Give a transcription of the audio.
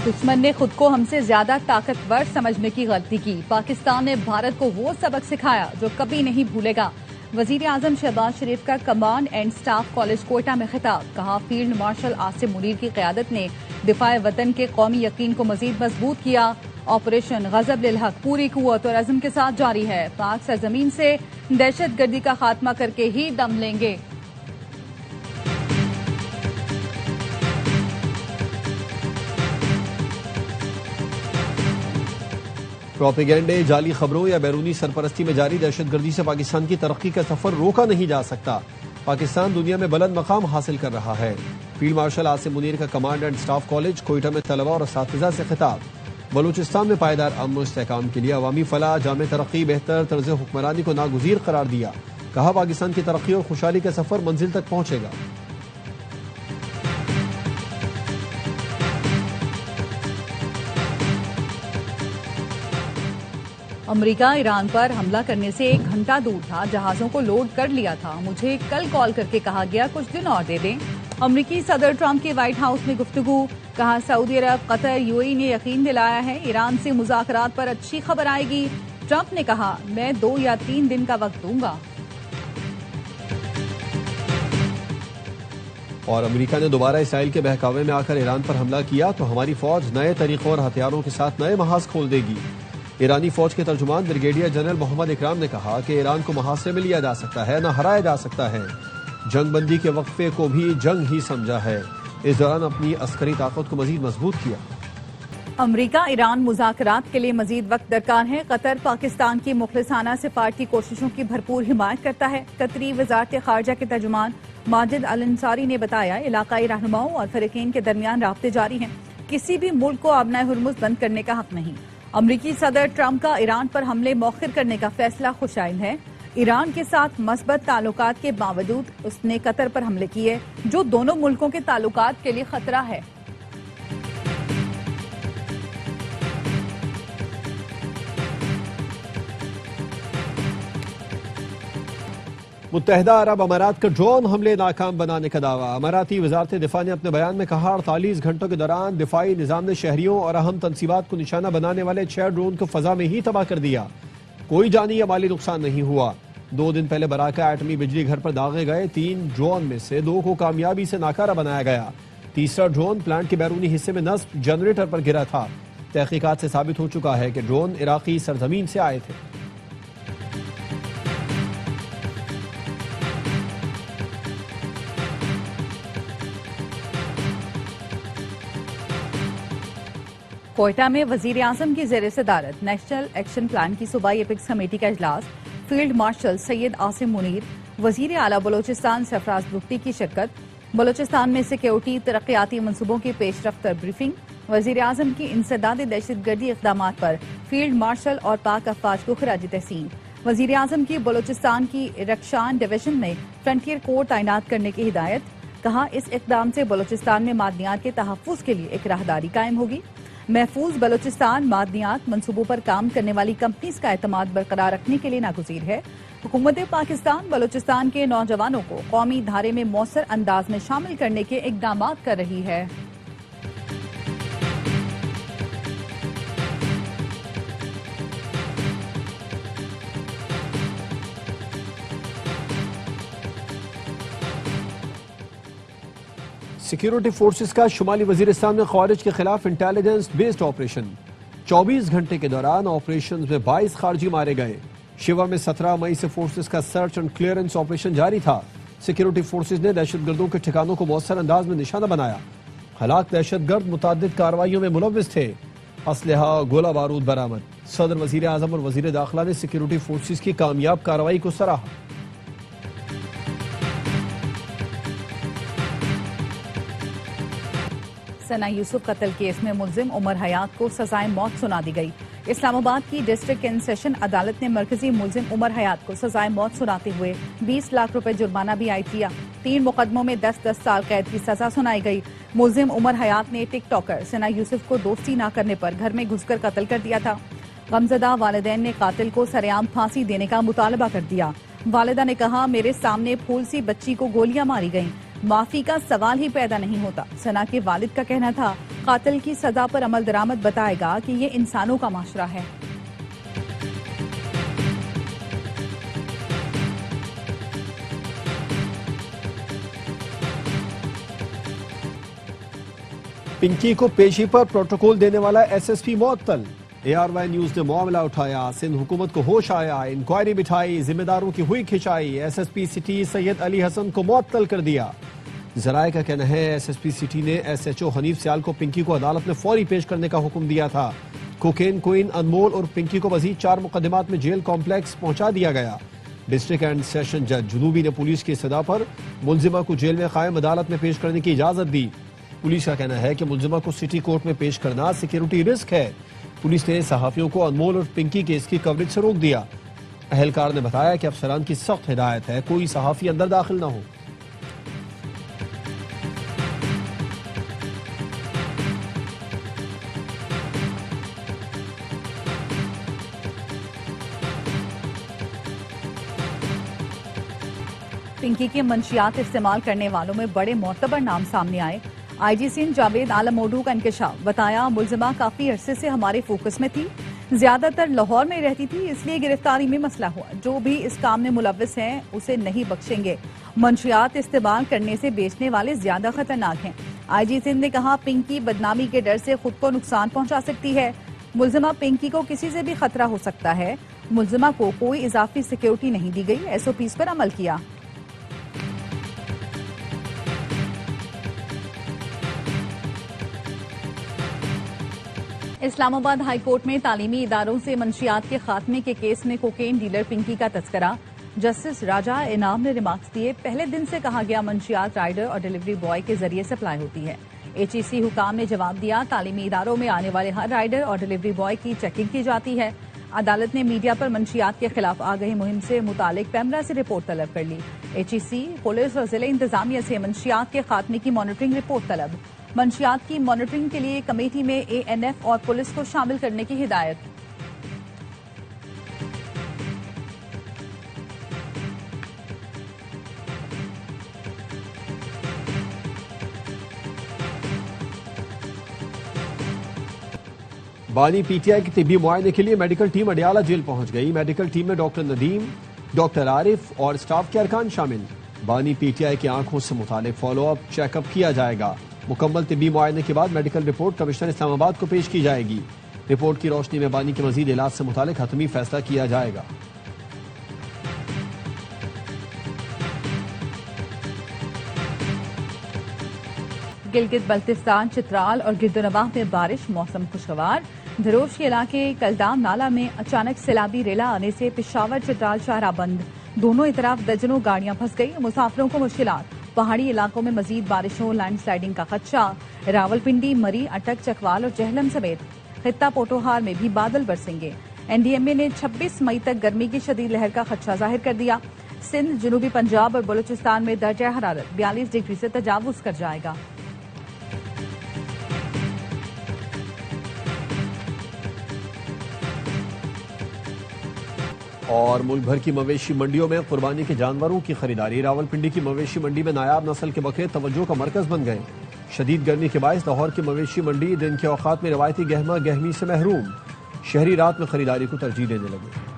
دشمن نے خود کو ہم سے زیادہ طاقتور سمجھنے کی غلطی کی۔ پاکستان نے بھارت کو وہ سبق سکھایا جو کبھی نہیں بھولے گا۔ وزیر اعظم شہباز شریف کا command and staff college Quetta میں خطاب۔ کہا فیلڈ مارشل عاصم منیر کی قیادت نے دفاع وطن کے قومی یقین کو مزید مضبوط کیا۔ آپریشن غضب للحق پوری قوت اور عزم کے ساتھ جاری ہے۔ پاک سرزمین سے دہشت گردی کا خاتمہ کر کے ہی دم لیں گے۔ پروپیگنڈے، جعلی خبروں یا بیرونی سرپرستی میں جاری دہشت گردی سے پاکستان کی ترقی کا سفر روکا نہیں جا سکتا۔ پاکستان دنیا میں بلند مقام حاصل کر رہا ہے۔ فیلڈ مارشل عاصم منیر کا command and staff college Quetta میں طلبہ اور اساتذہ سے خطاب۔ بلوچستان میں پائیدار امن و استحکام کے لیے عوامی فلاح، جامع ترقی، بہتر طرز حکمرانی کو ناگزیر قرار دیا۔ کہا پاکستان کی ترقی اور خوشحالی کا سفر منزل تک پہنچے گا۔ امریکہ ایران پر حملہ کرنے سے 1 گھنٹہ دور تھا، جہازوں کو لوڈ کر لیا تھا۔ مجھے کل کال کر کے کہا گیا کچھ دن اور دے دیں۔ امریکی صدر ٹرمپ کی وائٹ ہاؤس میں گفتگو۔ کہا سعودی عرب، قطر، UAE نے یقین دلایا ہے ایران سے مذاکرات پر اچھی خبر آئے گی۔ ٹرمپ نے کہا میں 2 یا 3 دن کا وقت دوں گا۔ اور امریکہ نے دوبارہ اسرائیل کے بہکاوے میں آ کر ایران پر حملہ کیا تو ہماری فوج نئے طریقوں اور ہتھیاروں کے ساتھ نئے محاذ کھول دے گی۔ ایرانی فوج کے ترجمان بریگیڈیئر جنرل محمد اکرام نے کہا کہ ایران کو محاصرے میں لیا جا سکتا ہے، نہ ہرایا جا سکتا ہے۔ جنگ بندی کے وقفے کو بھی جنگ ہی سمجھا ہے۔ اس دوران اپنی عسکری طاقت کو مزید مضبوط کیا۔ امریکہ ایران مذاکرات کے لیے مزید وقت درکار ہے۔ قطر پاکستان کی مخلصانہ سفارتی کوششوں کی بھرپور حمایت کرتا ہے۔ قطری وزارت خارجہ کے ترجمان ماجد الانصاری نے بتایا علاقائی رہنماؤں اور فریقین کے درمیان رابطے جاری ہیں۔ کسی بھی ملک کو آبنہ ہرمز بند کرنے کا حق نہیں۔ امریکی صدر ٹرمپ کا ایران پر حملے مؤخر کرنے کا فیصلہ خوش آئند ہے۔ ایران کے ساتھ مثبت تعلقات کے باوجود اس نے قطر پر حملے کیے جو دونوں ملکوں کے تعلقات کے لیے خطرہ ہے۔ متحدہ عرب امارات کا ڈرون حملے ناکام بنانے کا دعویٰ۔ اماراتی وزارت دفاع نے اپنے بیان میں کہا 48 گھنٹوں کے دوران دفاعی نظام نے شہریوں اور اہم تنصیبات کو نشانہ بنانے والے 6 ڈرون کو فضا میں ہی تباہ کر دیا۔ کوئی جانی یا مالی نقصان نہیں ہوا۔ 2 دن پہلے براکا ایٹمی بجلی گھر پر داغے گئے 3 ڈرون میں سے 2 کو کامیابی سے ناکارہ بنایا گیا۔ تیسرا ڈرون پلانٹ کے بیرونی حصے میں نصب جنریٹر پر گرا تھا۔ تحقیقات سے ثابت ہو چکا ہے کہ ڈرون عراقی سرزمین سے آئے تھے۔ کوئٹہ میں وزیر اعظم کی زیر صدارت نیشنل ایکشن پلان کی صوبائی اپیکس کمیٹی کا اجلاس۔ فیلڈ مارشل سید عاصم منیر، وزیر اعلیٰ بلوچستان سرفراز بگٹی کی شرکت۔ بلوچستان میں سیکیورٹی ترقیاتی منصوبوں کی پیش رفت پر بریفنگ۔ وزیر اعظم کی انسداد دہشت گردی اقدامات پر فیلڈ مارشل اور پاک افواج کو خراج تحسین۔ وزیر اعظم کی بلوچستان کی رکشان ڈویژن میں فرنٹیئر کور تعینات کرنے کی ہدایت۔ کہا اس اقدام سے بلوچستان میں معدنیات کے تحفظ کے لیے ایک راہداری قائم ہوگی۔ محفوظ بلوچستان معدنیات منصوبوں پر کام کرنے والی کمپنیز کا اعتماد برقرار رکھنے کے لیے ناگزیر ہے۔ حکومت پاکستان بلوچستان کے نوجوانوں کو قومی دھارے میں مؤثر انداز میں شامل کرنے کے اقدامات کر رہی ہے۔ سیکیورٹی فورسز کا شمالی وزیرستان میں خوارج کے خلاف انٹیلیجنس بیسڈ آپریشن۔ 24 گھنٹے کے دوران آپریشنز میں 22 خارجی مارے گئے۔ شیوا میں 17 مئی سے فورسز کا سرچ اینڈ کلیئرنس آپریشن جاری تھا۔ سیکیورٹی فورسز نے دہشت گردوں کے ٹھکانوں کو مؤثر انداز میں نشانہ بنایا۔ ہلاک دہشت گرد متعدد کارروائیوں میں ملوث تھے۔ اسلحہ، گولہ بارود برآمد۔ صدر وزیر اعظم اور وزیر داخلہ نے سیکیورٹی فورسز کی کامیاب کارروائی کو سراہا۔ ثنا یوسف قتل کیس میں ملزم عمر حیات کو سزائے موت سنا دی گئی۔ اسلام آباد کی ڈسٹرکٹ اینڈ سیشن عدالت نے مرکزی ملزم عمر حیات کو سزائے موت سناتے ہوئے 20 لاکھ روپے جرمانہ بھی عائد کیا۔ 3 مقدموں میں 10-10 سال قید کی سزا سنائی گئی۔ ملزم عمر حیات نے ٹک ٹاکر ثنا یوسف کو دوستی نہ کرنے پر گھر میں گھس کر قتل کر دیا تھا۔ غمزدہ والدین نے قاتل کو سرعام پھانسی دینے کا مطالبہ کر دیا۔ والدہ نے کہا میرے سامنے پھول سی بچی کو گولیاں ماری گئیں، معافی کا سوال ہی پیدا نہیں ہوتا۔ ثنا کے والد کا کہنا تھا قاتل کی سزا پر عمل درآمد بتائے گا کہ یہ انسانوں کا معاشرہ ہے۔ پنکی کو پیشی پر پروٹوکول دینے والا ایس ایس پی معطل۔ ARY نیوز نے معاملہ اٹھایا، سندھ حکومت کو ہوش آیا، انکوائری بٹھائی، ذمہ داروں کی ہوئی کھچائی، ایس ایس پی سٹی سید علی حسن کو معطل کر دیا۔ ذرائع کا کہنا ہے ایس ایس پی سٹی نے SHO حنیف سیال کو پنکی کو عدالت میں فوری پیش کرنے کا حکم دیا تھا۔ کوکین کوئن انمول اور پنکی کو مزید 4 مقدمات میں جیل کمپلیکس پہنچا دیا گیا۔ ڈسٹرکٹ اینڈ سیشن جج جنوبی نے پولیس کی صدا پر ملزمہ کو جیل میں قائم عدالت میں پیش کرنے کی اجازت دی۔ پولیس کا کہنا ہے کہ ملزمہ کو سٹی کورٹ میں پیش کرنا سیکیورٹی رسک ہے۔ پولیس نے صحافیوں کو انمول اور پنکی کیس کی کوریج سے روک دیا۔ اہلکار نے بتایا کہ افسران کی سخت ہدایت ہے کوئی صحافی اندر داخل نہ ہو۔ پنکی کے منشیات استعمال کرنے والوں میں بڑے معتبر نام سامنے آئے۔ آئی جی سندھ جاوید عالم اوڈھو کا انکشاف، بتایا ملزمہ کافی عرصے سے ہمارے فوکس میں تھی، زیادہ تر لاہور میں رہتی تھی، اس لیے گرفتاری میں مسئلہ ہوا۔ جو بھی اس کام میں ملوث ہیں اسے نہیں بخشیں گے۔ منشیات استعمال کرنے سے بیچنے والے زیادہ خطرناک ہیں۔ آئی جی سندھ نے کہا پنکی بدنامی کے ڈر سے خود کو نقصان پہنچا سکتی ہے۔ ملزمہ پنکی کو کسی سے بھی خطرہ ہو سکتا ہے۔ ملزمہ کو کوئی اضافی سیکیورٹی نہیں دی گئی، SOPs پر عمل کیا۔ اسلام آباد ہائی کورٹ میں تعلیمی اداروں سے منشیات کے خاتمے کے کیس میں کوکین ڈیلر پنکی کا تذکرہ، جسٹس راجہ انعام نے ریمارکس دیے۔ پہلے دن سے کہا گیا منشیات رائڈر اور ڈیلیوری بوائے کے ذریعے سپلائی ہوتی ہے۔ HEC حکام نے جواب دیا تعلیمی اداروں میں آنے والے ہر رائڈر اور ڈیلیوری بوائے کی چیکنگ کی جاتی ہے۔ عدالت نے میڈیا پر منشیات کے خلاف آگہی مہم سے متعلق پیمرا سے رپورٹ طلب کر لی۔ HEC پولیس اور ضلع انتظامیہ سے منشیات کے خاتمے کی مانیٹرنگ رپورٹ طلب۔ منشیات کی مانیٹرنگ کے لیے کمیٹی میں ANF اور پولیس کو شامل کرنے کی ہدایت۔ بانی PTI کے طبی معائنے کے لیے میڈیکل ٹیم اڈیالہ جیل پہنچ گئی۔ میڈیکل ٹیم میں ڈاکٹر ندیم، ڈاکٹر عارف اور سٹاف کے ارکان شامل۔ بانی PTI کی آنکھوں سے متعلق فالو اپ چیک اپ کیا جائے گا۔ مکمل طبی معائنے کے بعد میڈیکل رپورٹ کمشنر اسلام آباد کو پیش کی جائے گی۔ رپورٹ کی روشنی میں بانی کے مزید علاج سے متعلق حتمی فیصلہ کیا جائے گا۔ گلگت بلتستان، چترال اور گردونواہ میں بارش، موسم خوشگوار۔ دھروش کے علاقے کلدام نالہ میں اچانک سیلابی ریلا آنے سے پشاور چترال شاہراہ بند، دونوں اطراف درجنوں گاڑیاں پھنس گئی، مسافروں کو مشکلات۔ پہاڑی علاقوں میں مزید بارشوں، لینڈ سلائیڈنگ کا خدشہ۔ راولپنڈی، مری، اٹک، چکوال اور جہلم سمیت خطہ پوٹوہار میں بھی بادل برسیں گے۔ NDMA نے 26 مئی تک گرمی کی شدید لہر کا خدشہ ظاہر کر دیا۔ سندھ، جنوبی پنجاب اور بلوچستان میں درجہ حرارت 42 ڈگری سے تجاوز کر جائے گا۔ اور ملک بھر کی مویشی منڈیوں میں قربانی کے جانوروں کی خریداری۔ راولپنڈی کی مویشی منڈی میں نایاب نسل کے بکرے توجہ کا مرکز بن گئے۔ شدید گرمی کے باعث لاہور کی مویشی منڈی دن کے اوقات میں روایتی گہما گہمی سے محروم۔ شہری رات میں خریداری کو ترجیح دینے لگے۔